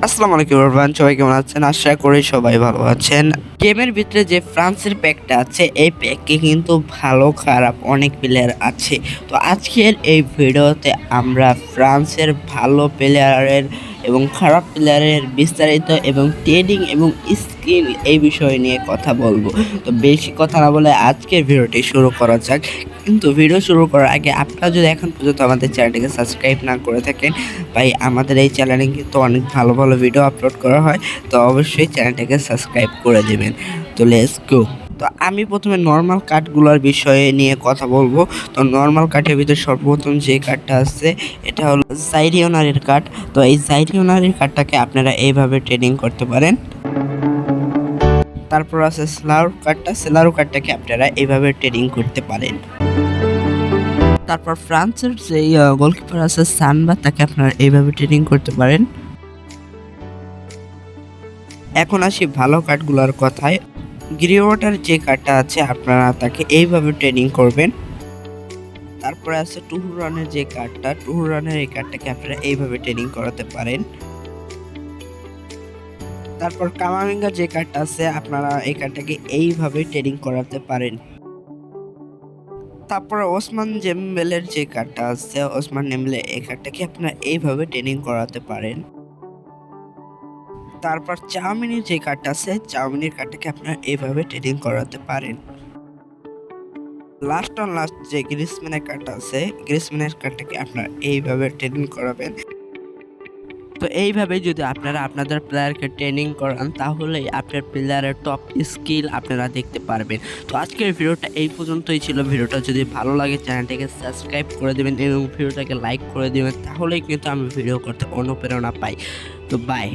আসসালামু আলাইকুম এভরিওয়ান, সবাই কেমন আছেন? আশা করি সবাই ভালো আছেন। গেমের ভিতরে যে ফ্রান্সের প্যাকটা আছে, এই প্যাকে কিন্তু ভালো খারাপ অনেক প্লেয়ার আছে। তো আজকের এই ভিডিওতে আমরা ফ্রান্সের ভালো প্লেয়ারের এবং খারাপ প্লেয়ারের বিস্তারিত এবং ট্রেডিং এবং স্কিল এই বিষয় নিয়ে কথা বলবো। তো বেশি কথা না বলে আজকের ভিডিওটি শুরু করা যাক। কিন্তু ভিডিও শুরু করার আগে আপনারা যদি এখন পর্যন্ত আমাদের চ্যানেলটিকে সাবস্ক্রাইব না করে থাকেন, ভাই আমাদের এই চ্যানেলে কিন্তু অনেক ভালো ভালো ভিডিও আপলোড করা হয়, তো অবশ্যই চ্যানেলটাকে সাবস্ক্রাইব করে দেবেন। তো লেটস গো। তো আমি প্রথমে নর্মাল কার্ডগুলোর বিষয়ে নিয়ে কথা বলবো। তো নর্মাল কার্ডের ভিতরে সর্বপ্রথম যে কার্ডটা আছে এটা হলো জাইরিওনারের কার্ড। তো এই জাইরিওনারের কার্ডটাকে আপনারা এইভাবে ট্রেডিং করতে পারেন। তারপর আছে স্লারু কার্ডটা, স্লারু কার্ডটাকে আপনারা এইভাবে ট্রেডিং করতে পারেন। তারপর ফ্রান্সের যে গোলকিপার আছে সানবা, তাকে আপনারা এইভাবে ট্রেডিং করতে পারেন। এখন আসি ভালো কার্ডগুলোর কথায়। গ্রিওয়াটার যে কার্ডটা আছে আপনারা তাকে এইভাবে ট্রেডিং করবেন। তারপরে আছে টুহুরানের যে কার্ডটা, টুহুরানের এই কার্ডটাকে আপনারা এইভাবে ট্রেডিং করাতে পারেন। তারপর কামাভিঙ্গার যে কার্ডটা আছে আপনারা এই কার্ডটাকে এইভাবে ট্রেডিং করাতে পারেন। তারপরে ওসমান ডেম্বেলের যে কার্ডটা আছে, ওসমান ডেম্বেলে এই কার্ডটাকে আপনারা এইভাবে ট্রেডিং করাতে পারেন। তারপর চাউমিনের যে কার্ডটা আছে, চাউমিনের কার্ডটাকে আপনারা এইভাবে ট্রেডিং করাতে পারেন। লাস্ট যে গ্রিজম্যানের কার্ডটা আছে, গ্রিজম্যানের কার্ডটাকে আপনারা এইভাবে ট্রেডিং করাবেন। তো এইভাবে যদি আপনারা আপনাদের প্লেয়ারকে ট্রেনিং করান, তাহলেই আপনার প্লেয়ারের টপ স্কিল আপনারা দেখতে পারবেন। তো আজকের ভিডিওটা এই পর্যন্তই ছিল। ভিডিওটা যদি ভালো লাগে চ্যানেলটাকে সাবস্ক্রাইব করে দেবেন এবং ভিডিওটাকে লাইক করে দেবেন, তাহলেই কিন্তু আমি ভিডিও করতে অনুপ্রেরণা পাই। তো বাই।